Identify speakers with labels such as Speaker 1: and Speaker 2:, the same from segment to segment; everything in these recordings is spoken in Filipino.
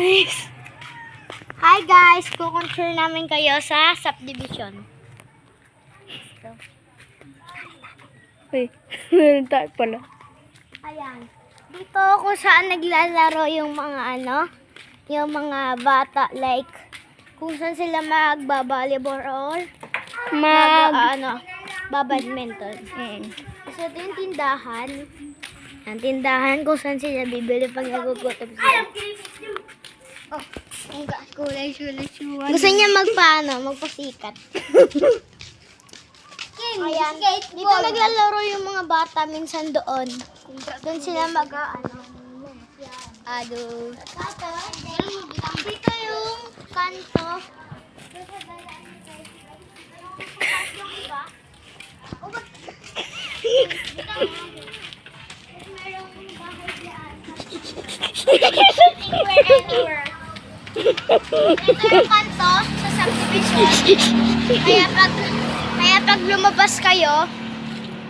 Speaker 1: guys! Hi guys! Kukontrol namin kayo sa subdivision. So,
Speaker 2: Uy, meron tayo pala.
Speaker 1: ayan. Dito kung saan naglalaro yung mga yung mga bata, like kung saan sila magba-volleyball or babadminton. So ito yung tindahan. Ang tindahan kung saan sila bibili pag nagugutom sila. Oh, ang kulay sulit-sulit. Gusto niya magpasikat. Ayan, dito naglalaro yung mga bata minsan doon. Doon sila dito yung kanto. Ito yung kanto sa subdivision. Kaya pag lumabas kayo,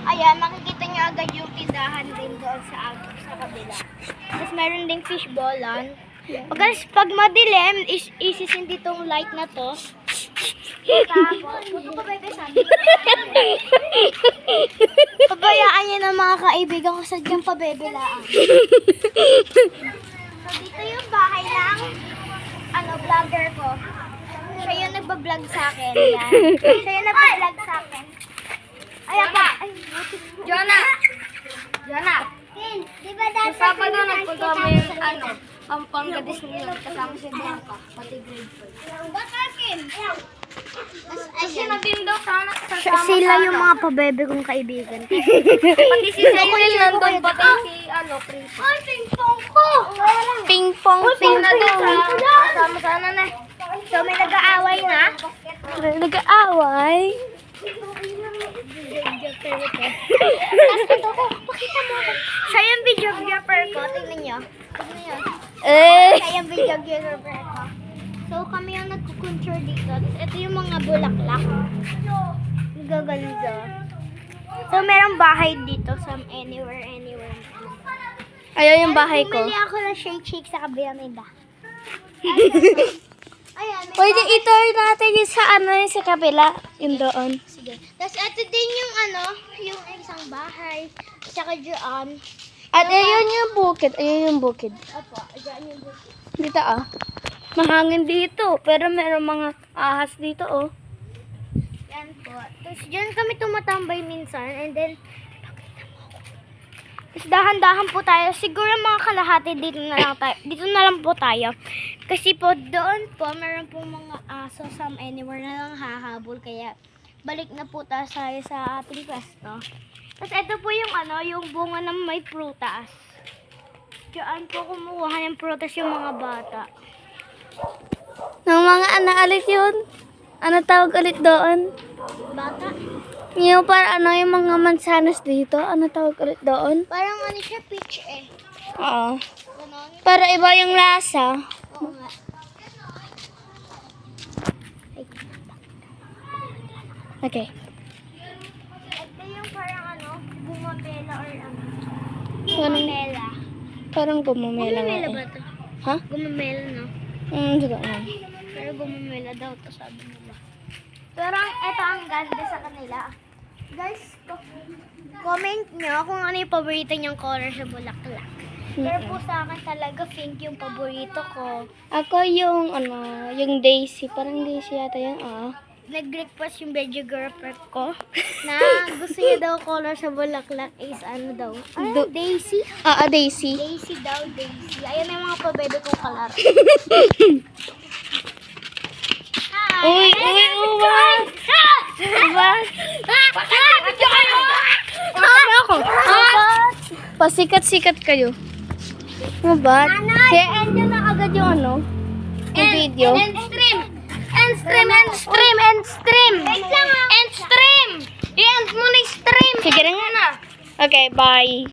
Speaker 1: ayan, makikita nyo agad yung tindahan din doon sa kabila. Tapos meron ding fishballan. Pag madilim, isisin ditong light na to. Tapos, pabayaan niya ng mga kaibigan ko sa diyang pabebelaan. So, dito yung bahay ng vlogger ko. Siya yung nagbablog sa akin. Yan. Siya yung nagbablog sa akin. Ayan pa.
Speaker 2: Jonah!
Speaker 1: Di ba dati
Speaker 2: Sabado nagpunta kami yung Pampanga Disney kasama si Bianca, pati grade 5.
Speaker 1: Ba't akin?
Speaker 2: Kasi natin daw sana
Speaker 1: Sila yung mga pabebe kong kaibigan.
Speaker 2: Pati si Cecil nandun, pati si Prince.
Speaker 1: Ay, ping-pong ko!
Speaker 2: Ping-pong na daw. Kasama sana na.
Speaker 1: So, may nag-aaway na.
Speaker 2: Nag-aaway?
Speaker 1: Tapos ito ko, pakita mo. Siya yung videographer ko. Tingnan nyo. Siya yung videographer ko. So, kami yung nagkukontrol dito. Tapos ito yung mga bulaklak. Nagaganda. So, merong bahay dito sa anywhere.
Speaker 2: Ayaw yung bahay ko.
Speaker 1: Bumili ako ng shake sa kabilang nila. Ayan, may
Speaker 2: Pwede i-tour natin yung sa kabila. Yung doon.
Speaker 1: Sige. Tapos ito din yung yung isang bahay. Tsaka dyan.
Speaker 2: At ayun yung bukid.
Speaker 1: Opo, dyan yung bukid.
Speaker 2: Dito mahangin dito. Pero meron mga ahas dito
Speaker 1: Yan po. Tapos dyan kami tumatambay minsan. And then, tapos dahan-dahan po tayo. Siguro mga kalahati dito na lang po tayo. Kasi po doon po, meron po mga aso sa anywhere na lang hahabol. Kaya balik na po tayo sa ating pwesto. Tapos ito po yung yung bunga ng may prutas. Diyan po kumukuha ng prutas yung mga bata.
Speaker 2: Ng mga alit yun. Ano tawag ulit doon?
Speaker 1: Bata?
Speaker 2: Yung yung mga mansanas dito. Ano tawag ulit doon?
Speaker 1: Parang siya, peach eh.
Speaker 2: Oo.
Speaker 1: Ganon.
Speaker 2: Para iba yung lasa.
Speaker 1: Oo nga.
Speaker 2: Okay.
Speaker 1: Ito yung parang bumabela or
Speaker 2: Parang, parang gumamela nga
Speaker 1: Gumamela ba ito?
Speaker 2: Ha?
Speaker 1: Gumamela, no?
Speaker 2: Siguro na.
Speaker 1: Pero gumamela daw to, sabi nila. Pero ito ang ganda sa kanila. Guys, comment nyo kung ano yung paborito nyong color sa bulaklak. Pero po sa akin talaga pink yung paborito ko.
Speaker 2: Ako yung yung daisy. Parang daisy yata yan,
Speaker 1: Nag-request yung videographer ko na gusto niya daw color sa bulaklak is daw? Daisy?
Speaker 2: Daisy.
Speaker 1: Daisy daw, Daisy. Ayan yung mga pabebe kong color.
Speaker 2: Uy, uwan! Uwan! Pasikat-sikat kayo. Ano ba? Kaya end nyo na agad yung yung video.
Speaker 1: End stream! Wait lang
Speaker 2: I-end mo na yung stream. Sige na nga na. Okay, bye.